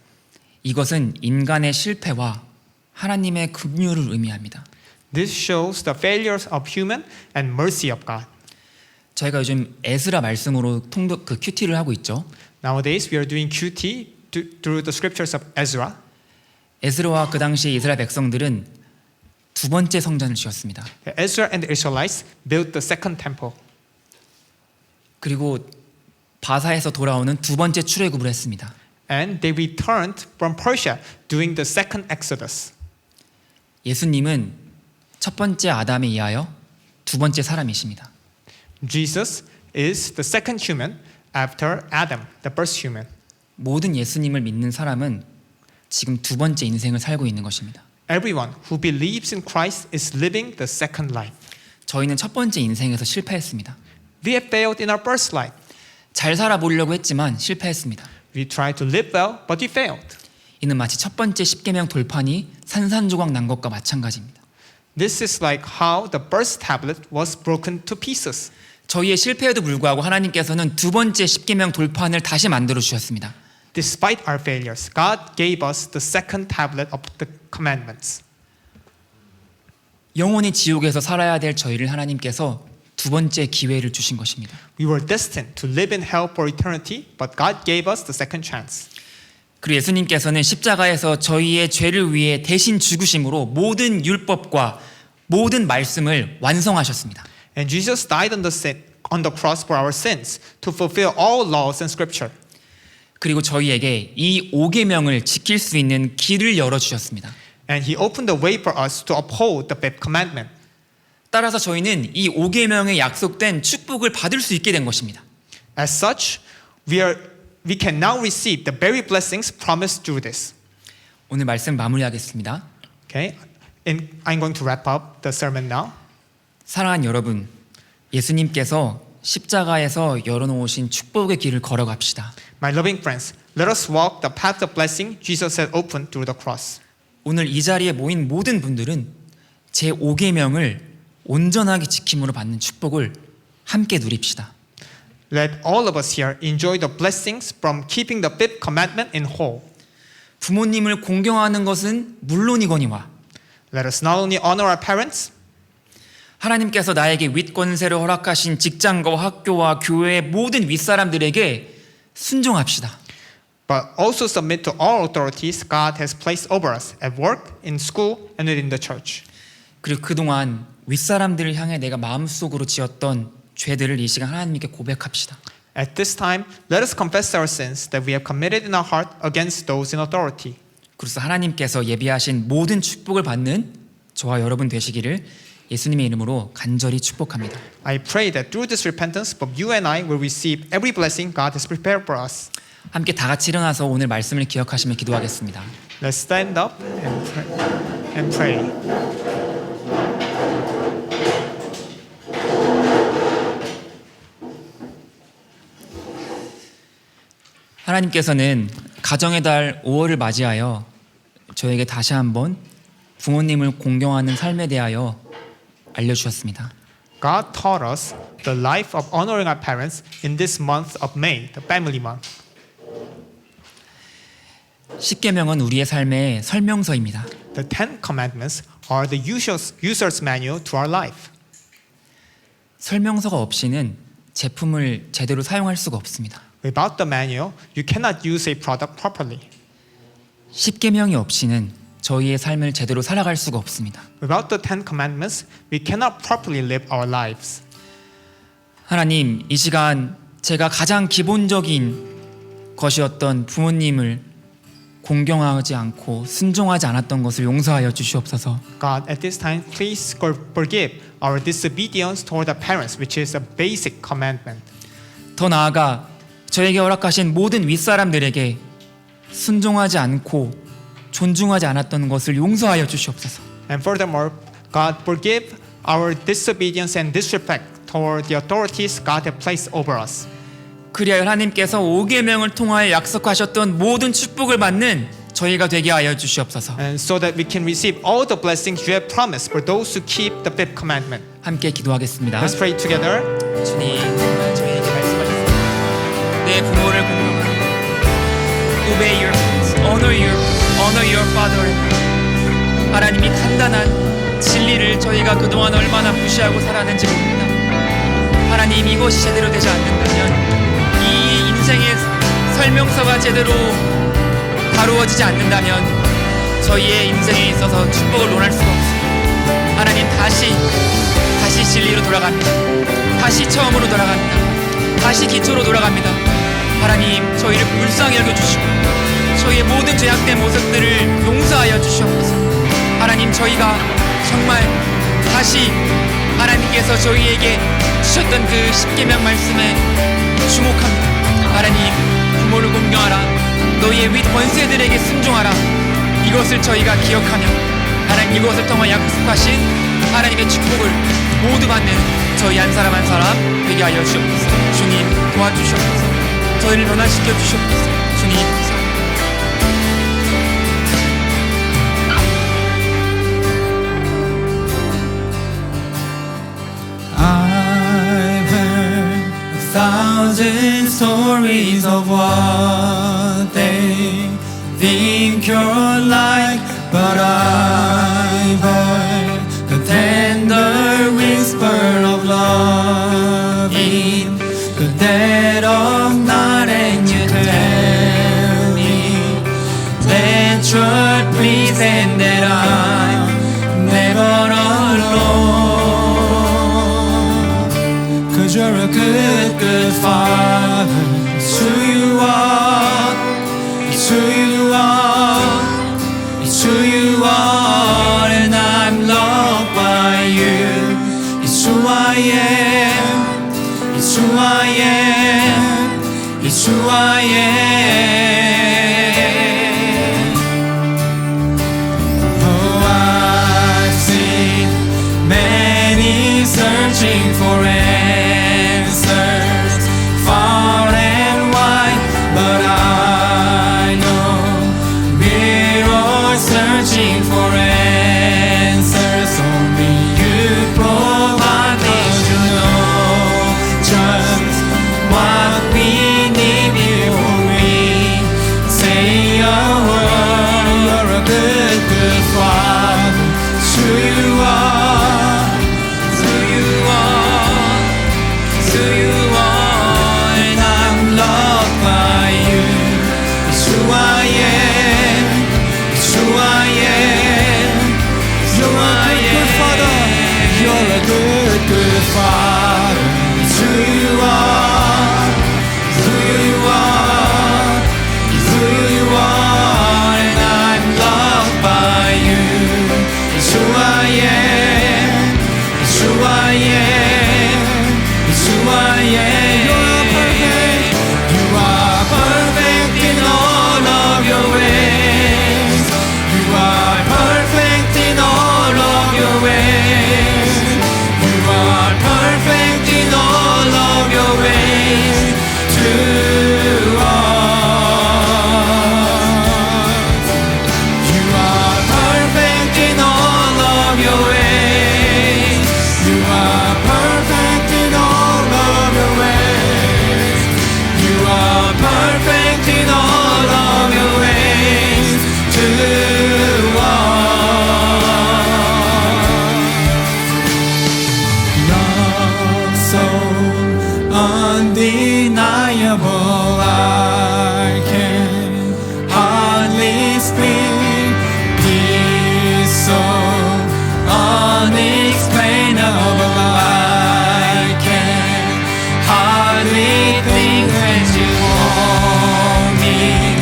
이것은 인간의 실패와 하나님의 긍휼을 의미합니다. This shows the failures of human and mercy of God. 저희가 요즘 에스라 말씀으로 큐티를 하고 있죠. Nowadays, we are doing QT through the scriptures of Ezra. 에스라와 그 당시 이스라엘 백성들은 두 번째 성전을 지었습니다. Ezra and the Israelites built the second temple. 그리고 바사에서 돌아오는 두 번째 출애굽을 했습니다. And they returned from Persia during the second Exodus. 예수님은 첫 번째 아담에 의하여 두 번째 사람이십니다. Jesus is the second human after Adam, the first human. 모든 예수님을 믿는 사람은 지금 두 번째 인생을 살고 있는 것입니다. Everyone who believes in Christ is living the second life. 저희는 첫 번째 인생에서 실패했습니다. We have failed in our first life. 잘 살아보려고 했지만 실패했습니다. We tried to live well, but we failed. 이는 마치 첫 번째 10계명 돌판이 산산조각 난 것과 마찬가지입니다. This is like how the first tablet was broken to pieces. 저희의 실패에도 불구하고 하나님께서는 두 번째 10계명 돌판을 다시 만들어 주셨습니다. Despite our failures, God gave us the second tablet of the commandments. 영원히 지옥에서 살아야 될 저희를 하나님께서 두 번째 기회를 주신 것입니다. We were destined to live in hell for eternity, but God gave us the second chance. 그리고 예수님께서는 십자가에서 저희의 죄를 위해 대신 죽으심으로 모든 율법과 모든 말씀을 완성하셨습니다. And Jesus died on the cross for our sins to fulfill all laws and scripture. 그리고 저희에게 이 5계명을 지킬 수 있는 길을 열어 주셨습니다. And He opened the way for us to uphold the fifth commandment. 따라서 저희는 이 5계명에 약속된 축복을 받을 수 있게 된 것입니다. As such, we can now receive the very blessings promised through this. 오늘 말씀 마무리하겠습니다. Okay? And I'm going to wrap up the sermon now. 사랑하는 여러분, 예수님께서 십자가에서 열어놓으신 축복의 길을 걸어갑시다. My loving friends, let us walk the path of blessing Jesus has opened through the cross. 오늘 이 자리에 모인 모든 분들은 제 5계명을 온전하게 지킴으로 받는 축복을 함께 누립시다. Let all of us here enjoy the blessings from keeping the fifth commandment in whole. 부모님을 공경하는 것은 물론이거니와 Let us not only honor our parents, 하나님께서 나에게 윗권세를 허락하신 직장과 학교와 교회의 모든 윗사람들에게 순종합시다. but also submit to all authorities God has placed over us at work, in school, and within the church. 그리고 그동안 윗사람들을 향해 내가 마음속으로 지었던 죄들을 이 시간 하나님께 고백합시다. At this time, let us confess our sins that we have committed in our heart against those in authority. 그래서 하나님께서 예비하신 모든 축복을 받는 저와 여러분 되시기를 예수님의 이름으로 간절히 축복합니다. I pray that through this repentance, both you and I will receive every blessing God has prepared for us. 함께 다 같이 일어나서 오늘 말씀을 기억하시며 기도하겠습니다. Let's stand up and pray. 하나님께서는 가정의 달 5월을 맞이하여 저에게 다시 한번 부모님을 공경하는 삶에 대하여 알려주셨습니다. God taught us the life of honoring our parents in this month of May, the family month. 10계명은 우리의 삶의 설명서입니다. The Ten Commandments are the user's manual to our life. 설명서가 없이는 제품을 제대로 사용할 수가 없습니다. Without the manual, you cannot use a product properly. 10계명이 없이는 저희의 삶을 제대로 살아갈 수가 없습니다. Without the Ten Commandments, we cannot properly live our lives. 하나님, 이 시간 제가 가장 기본적인 것이었던 부모님을 공경하지 않고 순종하지 않았던 것을 용서하여 주시옵소서. God, at this time, please forgive our disobedience toward the parents, which is a basic commandment. 더 나아가 저에게 허락하신 모든 윗사람들에게 순종하지 않고 존중하지 않았던 것을 용서하여 주시옵소서. And furthermore, God, forgive our disobedience and disrespect toward the authorities God has placed over us. 그리하여 하나님께서 5계명을 통하여 약속하셨던 모든 축복을 받는 저희가 되게 하여 주시옵소서. And so that we can receive all the blessings you have promised for those who keep the fifth commandment. 함께 기도하겠습니다. Let's pray together. 주님, 정말 저희에게 말씀하셨습니다. 내 부모를 공경하라. Obey your parents. Honor your father. 하나님이 단단한 진리를 저희가 그동안 얼마나 무시하고 살았는지 모릅니다. 하나님, 이것이 제대로 되지 않는다면 이 인생의 설명서가 제대로 다루어지지 않는다면 저희의 인생에 있어서 축복을 논할 수가 없습니다. 하나님, 다시 진리로 돌아갑니다. 다시 처음으로 돌아갑니다. 다시 기초로 돌아갑니다. 하나님, 저희를 불쌍히 여겨주시고 저희의 모든 죄악된 모습들을 용서하여 주시옵소서. 하나님, 저희가 정말 다시 하나님께서 저희에게 주셨던 그 10계명 말씀에 주목합니다. 하나님, 부모를 공경하라. 너희의 윗 권세들에게 순종하라. 이것을 저희가 기억하며 하나님, 이것을 통해 약속하신 하나님의 축복을 모두 받는 저희 한 사람 한 사람 되게 하여 주옵소서. 주님, 도와주시옵소서. 저희를 변화시켜 주시옵소서. 주님, 감사합니다. I've heard 1,000 stories of what they think you're like, but I've heard the tender whisper of love in the dead of night, and you tell me that you're pleased and that I'm never alone. 'Cause you're a good, good father, it's who you are. who you are, it's who you are, and I'm loved by you. It's who I am, it's who I am, it's who I am. Oh, I've seen many searching for answers far and wide, but I know we're all searching for answers. Only you provide, 'cause you know just what we need before we say a word. You're a good, good Father. It's who you are, it's who you are, it's who you are, and I'm loved by you. It's who I am, it's who I am, it's who I am. You're a good, good Father. It's who you are, it's who you are, it's who you are, and I'm loved by you. It's who I am, it's who I am, it's who I am. You are perfect in all of your ways. You are perfect in all of your ways. You are perfect in all of your ways to us. You are perfect in all of your ways. You are perfect in all of your ways. You are perfect in all of your ways to us. Love so undeniable, I can hardly speak. Peace so unexplainable, I can hardly think when you hold me.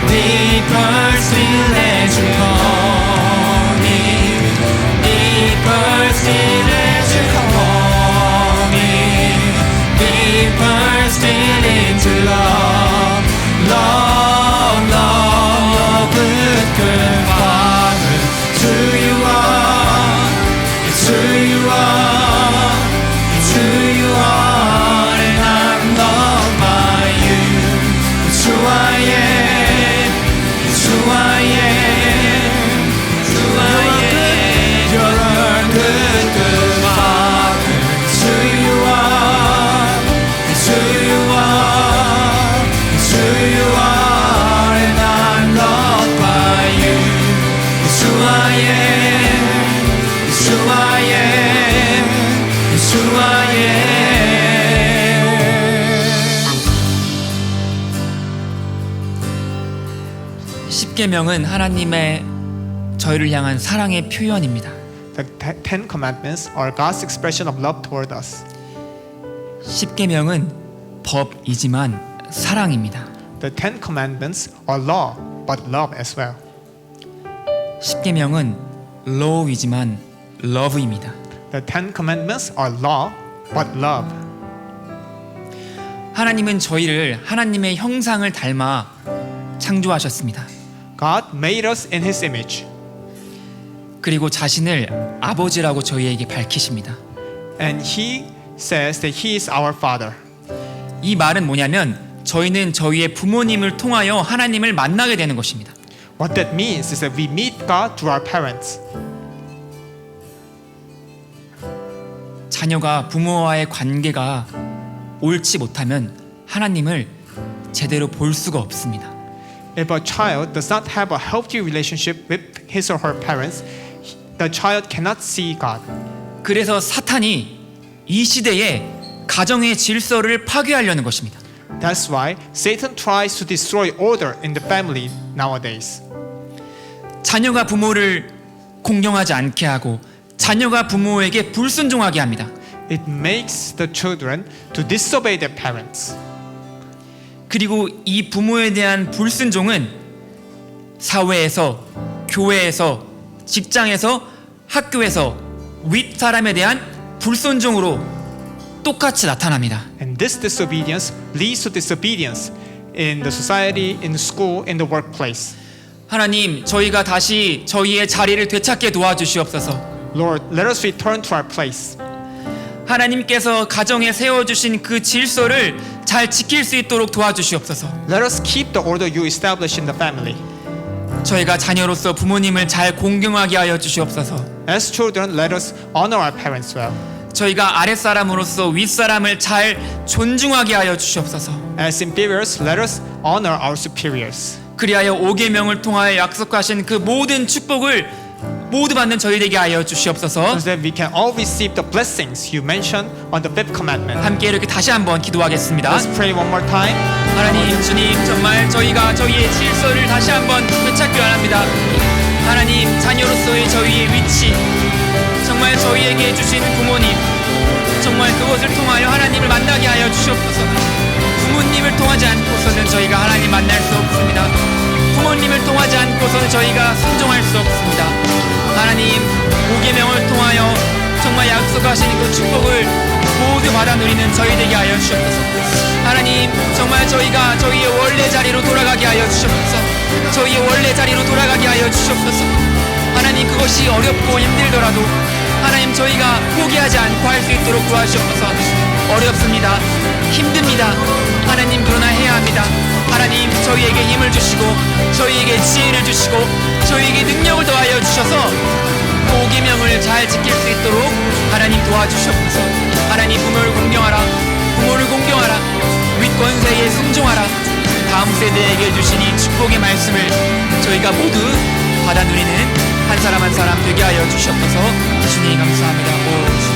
Deeper still as you call me. Deeper still as you call me. Deeper still into love. Love, love, good, good Father. It's who you are, it's who you are, it's who you are, and I'm loved by you. It's who I am, it's who I am, it's who I am. You're a good, good Father. It's who you are, it's who you are, it's who you are, and I'm loved by you. It's who I am, it's who I am, it's who I am. 십계명은 하나님의 저희를 향한 사랑의 표현입니다. The Ten Commandments are God's expression of love toward us. 십계명은 법이지만 사랑입니다. The Ten Commandments are law, but love as well. 십계명은 law이지만 love입니다. The Ten Commandments are law, but love. 하나님은 저희를 하나님의 형상을 닮아 창조하셨습니다. God made us in His image, 그리고 자신을 아버지라고 저희에게 밝히십니다. and He says that He is our Father. 이 말은 뭐냐면 저희는 저희의 부모님을 통하여 하나님을 만나게 되는 것입니다. What that means is that we meet God through our parents. 자녀가 부모와의 관계가 옳지 못하면 하나님을 제대로 볼 수가 없습니다. If a child does not have a healthy relationship with his or her parents, the child cannot see God. 그래서 사탄이 이 시대에 가정의 질서를 파괴하려는 것입니다. That's why Satan tries to destroy order in the family nowadays. 자녀가 부모를 공경하지 않게 하고 자녀가 부모에게 불순종하게 합니다. It makes the children to disobey their parents. 그리고 이 부모에 대한 불순종은 사회에서, 교회에서, 직장에서, 학교에서 윗사람에 대한 불순종으로 똑같이 나타납니다. And this disobedience leads to disobedience in the society, in school, in the workplace. 하나님, 저희가 다시 저희의 자리를 되찾게 도와주시옵소서. Lord, let us return to our place. 하나님께서 가정에 세워주신 그 질서를 잘 지킬 수 있도록 도와주시옵소서. Let us keep the order you establish in the family. 저희가 자녀로서 부모님을 잘 공경하게 하여 주시옵소서. As children, let us honor our parents well. 저희가 아랫사람으로서 윗사람을 잘 존중하게 하여 주시옵소서. As inferiors, let us honor our superiors. 그리하여 5계명을 통하여 약속하신 그 모든 축복을 모두 받는 저희 되게 하여 주시옵소서. So that we can all receive the blessings you mentioned on the fifth commandment. 함께 이렇게 다시 한번 기도하겠습니다. Let's pray one more time. 하나님, 주님, 정말 저희가 저희의 질서를 다시 한번 되찾기 원합니다. 하나님, 자녀로서의 저희의 위치, 정말 저희에게 주신 부모님, 정말 그것을 통하여 하나님을 만나게 하여 주시옵소서. 부모님을 통하지 않고서는 저희가 하나님 만날 수 없습니다. 부모님을 통하지 않고서는 저희가 순종할 수 없습니다. 하나님, 5계명을 통하여 정말 약속하신 그 축복을 모두 받아 누리는 저희 되게 하여 주시옵소서. 하나님, 정말 저희가 저희의 원래 자리로 돌아가게 하여 주시옵소서. 저희의 원래 자리로 돌아가게 하여 주시옵소서. 하나님, 그것이 어렵고 힘들더라도 하나님, 저희가 포기하지 않고 할 수 있도록 도와주시옵소서. 어렵습니다. 힘듭니다. 하나님, 그러나 해야 합니다. 하나님, 저희에게 힘을 주시고 저희에게 지혜를 주시고 저희에게 능력을 더하여 주셔서 5계명을 잘 지킬 수 있도록 하나님 도와주시옵소서. 하나님, 부모를 공경하라. 부모를 공경하라. 윗권세에 순종하라. 다음 세대에게 주신 이 축복의 말씀을 저희가 모두 받아 누리는 한 사람 한 사람 되게 하여 주시옵소서. 주님 감사합니다.